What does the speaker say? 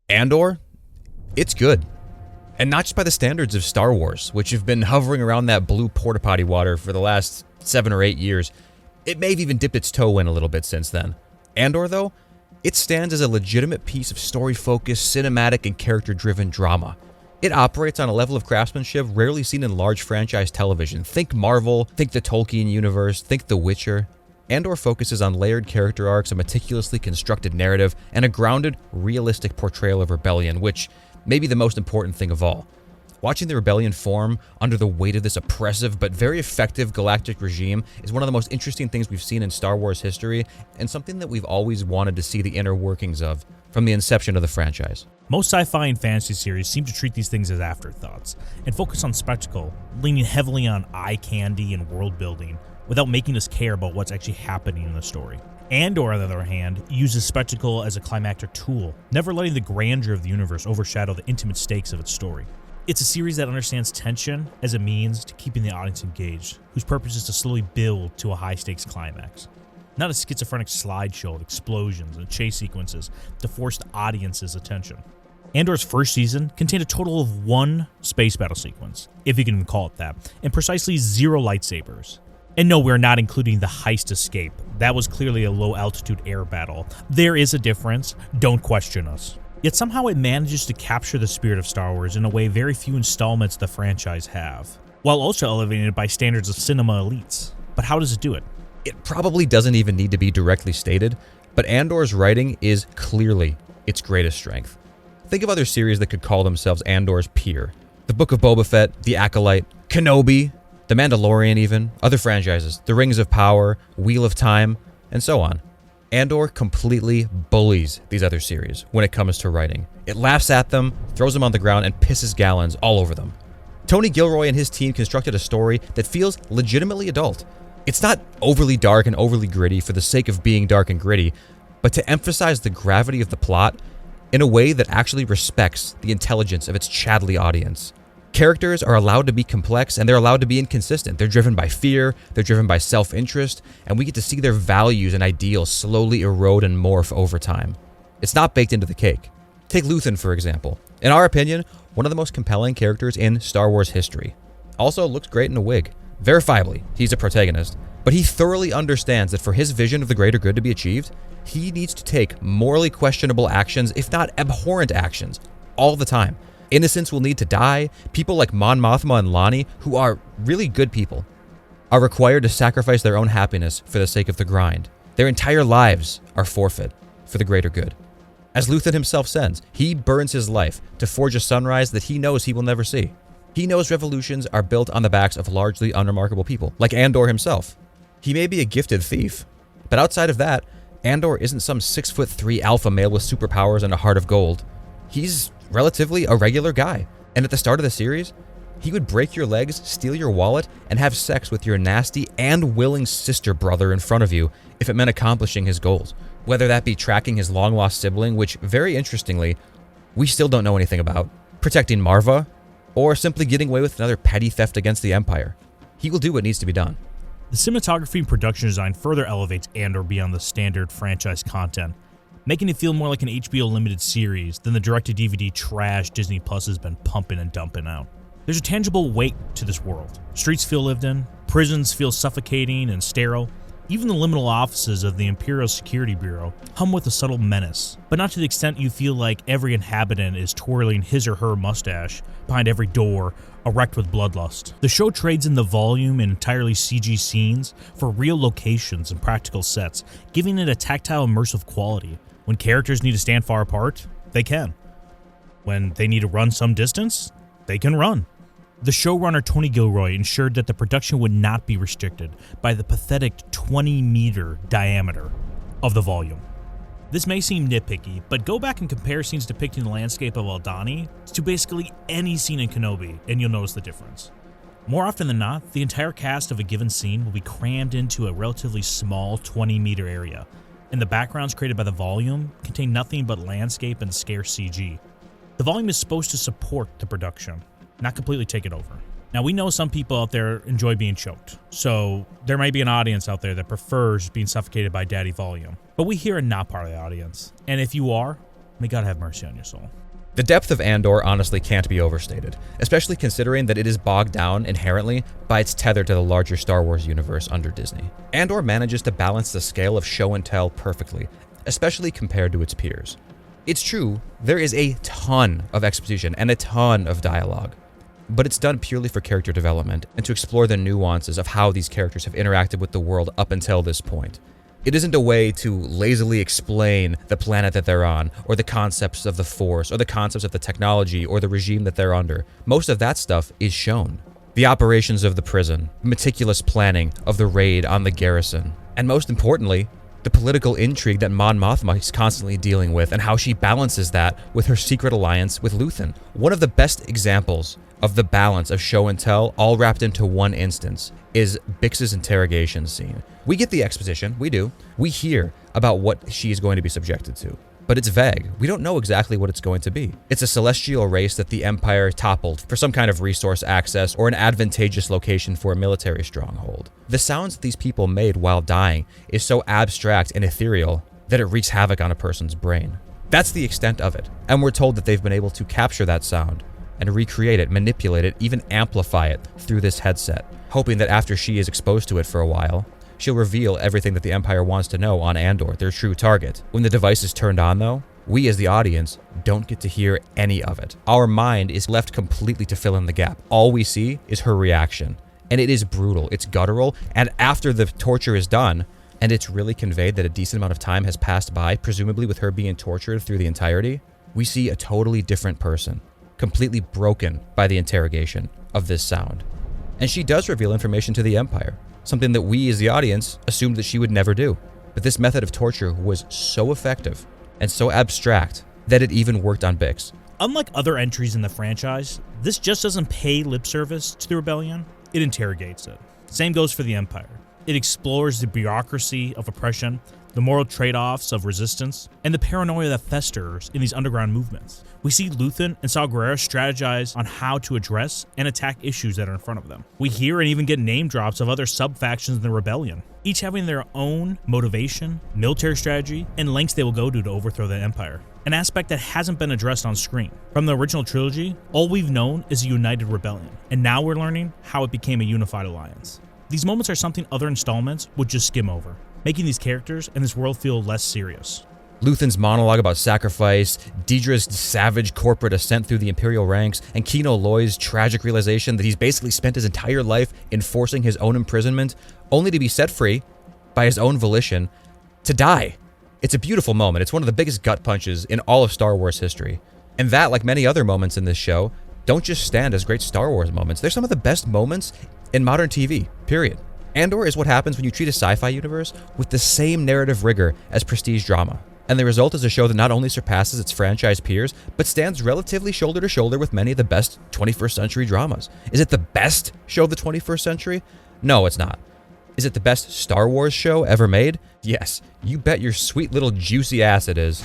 Andor, it's good. And not just by the standards of Star Wars, which have been hovering around that blue porta potty water for the last 7 or 8 years. It may have even dipped its toe in a little bit since then. Andor, though, it stands as a legitimate piece of story-focused, cinematic, and character-driven drama. It operates on a level of craftsmanship rarely seen in large franchise television. Think Marvel, think the Tolkien universe, think The Witcher. Andor focuses on layered character arcs, a meticulously constructed narrative, and a grounded, realistic portrayal of rebellion, which may be the most important thing of all. Watching the rebellion form under the weight of this oppressive but very effective galactic regime is one of the most interesting things we've seen in Star Wars history, and something that we've always wanted to see the inner workings of from the inception of the franchise. Most sci-fi and fantasy series seem to treat these things as afterthoughts, and focus on spectacle, leaning heavily on eye candy and world building, without making us care about what's actually happening in the story. Andor, on the other hand, uses spectacle as a climactic tool, never letting the grandeur of the universe overshadow the intimate stakes of its story. It's a series that understands tension as a means to keeping the audience engaged, whose purpose is to slowly build to a high-stakes climax. Not a schizophrenic slideshow of explosions and chase sequences to force the audience's attention. Andor's first season contained a total of 1 space battle sequence, if you can even call it that, and precisely 0 lightsabers. And no, we're not including the heist escape. That was clearly a low-altitude air battle. There is a difference. Don't question us. Yet somehow it manages to capture the spirit of Star Wars in a way very few installments of the franchise have, while also elevating it by standards of cinema elites. But how does it do it? It probably doesn't even need to be directly stated, but Andor's writing is clearly its greatest strength. Think of other series that could call themselves Andor's peer. The Book of Boba Fett, The Acolyte, Kenobi, The Mandalorian even, other franchises, The Rings of Power, Wheel of Time, and so on. Andor completely bullies these other series when it comes to writing. It laughs at them, throws them on the ground, and pisses gallons all over them. Tony Gilroy and his team constructed a story that feels legitimately adult. It's not overly dark and overly gritty for the sake of being dark and gritty, but to emphasize the gravity of the plot in a way that actually respects the intelligence of its Chadley audience. Characters are allowed to be complex, and they're allowed to be inconsistent. They're driven by fear, they're driven by self-interest, and we get to see their values and ideals slowly erode and morph over time. It's not baked into the cake. Take Luthen, for example. In our opinion, one of the most compelling characters in Star Wars history. Also looks great in a wig. Verifiably, he's a protagonist, but he thoroughly understands that for his vision of the greater good to be achieved, he needs to take morally questionable actions, if not abhorrent actions, all the time. Innocents will need to die. People like Mon Mothma and Lonnie, who are really good people, are required to sacrifice their own happiness for the sake of the grind. Their entire lives are forfeit for the greater good. As Luthen himself says, he burns his life to forge a sunrise that he knows he will never see. He knows revolutions are built on the backs of largely unremarkable people, like Andor himself. He may be a gifted thief, but outside of that, Andor isn't some 6'3" alpha male with superpowers and a heart of gold. He's relatively a regular guy. And at the start of the series, he would break your legs, steal your wallet, and have sex with your nasty and willing sister brother in front of you if it meant accomplishing his goals. Whether that be tracking his long-lost sibling, which, very interestingly, we still don't know anything about, protecting Marva, or simply getting away with another petty theft against the Empire. He will do what needs to be done. The cinematography and production design further elevates Andor beyond the standard franchise content, making it feel more like an HBO limited series than the direct-to-DVD trash Disney Plus has been pumping and dumping out. There's a tangible weight to this world. Streets feel lived in, prisons feel suffocating and sterile. Even the liminal offices of the Imperial Security Bureau hum with a subtle menace, but not to the extent you feel like every inhabitant is twirling his or her mustache behind every door, erect with bloodlust. The show trades in the volume and entirely CG scenes for real locations and practical sets, giving it a tactile, immersive quality. When characters need to stand far apart, they can. When they need to run some distance, they can run. The showrunner Tony Gilroy ensured that the production would not be restricted by the pathetic 20-meter diameter of the volume. This may seem nitpicky, but go back and compare scenes depicting the landscape of Aldhani to basically any scene in Kenobi, and you'll notice the difference. More often than not, the entire cast of a given scene will be crammed into a relatively small 20-meter area, and the backgrounds created by the volume contain nothing but landscape and scarce CG. The volume is supposed to support the production, not completely take it over. Now, we know some people out there enjoy being choked, so there might be an audience out there that prefers being suffocated by daddy volume. But we here are not part of the audience, and if you are, May God have mercy on your soul. The depth of Andor honestly can't be overstated, especially considering that it is bogged down inherently by its tether to the larger Star Wars universe under Disney. Andor manages to balance the scale of show and tell perfectly, especially compared to its peers. It's true, there is a ton of exposition and a ton of dialogue, but it's done purely for character development and to explore the nuances of how these characters have interacted with the world up until this point. It isn't a way to lazily explain the planet that they're on, or the concepts of the Force, or the concepts of the technology, or the regime that they're under. Most of that stuff is shown. The operations of the prison, meticulous planning of the raid on the garrison, and most importantly, the political intrigue that Mon Mothma is constantly dealing with and how she balances that with her secret alliance with Luthen. One of the best examples of the balance of show and tell all wrapped into one instance is Bix's interrogation scene. We get the exposition, we do. We hear about what she is going to be subjected to, but it's vague. We don't know exactly what it's going to be. It's a celestial race that the Empire toppled for some kind of resource access or an advantageous location for a military stronghold. The sounds that these people made while dying is so abstract and ethereal that it wreaks havoc on a person's brain. That's the extent of it, and we're told that they've been able to capture that sound and recreate it, manipulate it, even amplify it through this headset, hoping that after she is exposed to it for a while, she'll reveal everything that the Empire wants to know on Andor, their true target. When the device is turned on though, we as the audience don't get to hear any of it. Our mind is left completely to fill in the gap. All we see is her reaction, and it is brutal, it's guttural, and after the torture is done, and it's really conveyed that a decent amount of time has passed by, presumably with her being tortured through the entirety, we see a totally different person, completely broken by the interrogation of this sound. And she does reveal information to the Empire, something that we as the audience assumed that she would never do. But this method of torture was so effective and so abstract that it even worked on Bix. Unlike other entries in the franchise, this just doesn't pay lip service to the rebellion, it interrogates it. Same goes for the Empire. It explores the bureaucracy of oppression, the moral trade-offs of resistance, and the paranoia that festers in these underground movements. We see Luthen and Saw Gerrera strategize on how to address and attack issues that are in front of them. We hear and even get name drops of other sub-factions in the rebellion, each having their own motivation, military strategy, and lengths they will go to overthrow the Empire. An aspect that hasn't been addressed on screen. From the original trilogy, all we've known is a united rebellion, and now we're learning how it became a unified alliance. These moments are something other installments would just skim over, making these characters and this world feel less serious. Luthen's monologue about sacrifice, Deidre's savage corporate ascent through the Imperial ranks, and Kino Loy's tragic realization that he's basically spent his entire life enforcing his own imprisonment, only to be set free by his own volition to die. It's a beautiful moment. It's one of the biggest gut punches in all of Star Wars history. And that, like many other moments in this show, don't just stand as great Star Wars moments. They're some of the best moments in modern TV, period. Andor is what happens when you treat a sci-fi universe with the same narrative rigor as prestige drama. And the result is a show that not only surpasses its franchise peers, but stands relatively shoulder to shoulder with many of the best 21st century dramas. Is it the best show of the 21st century? No, it's not. Is it the best Star Wars show ever made? Yes, you bet your sweet little juicy ass it is.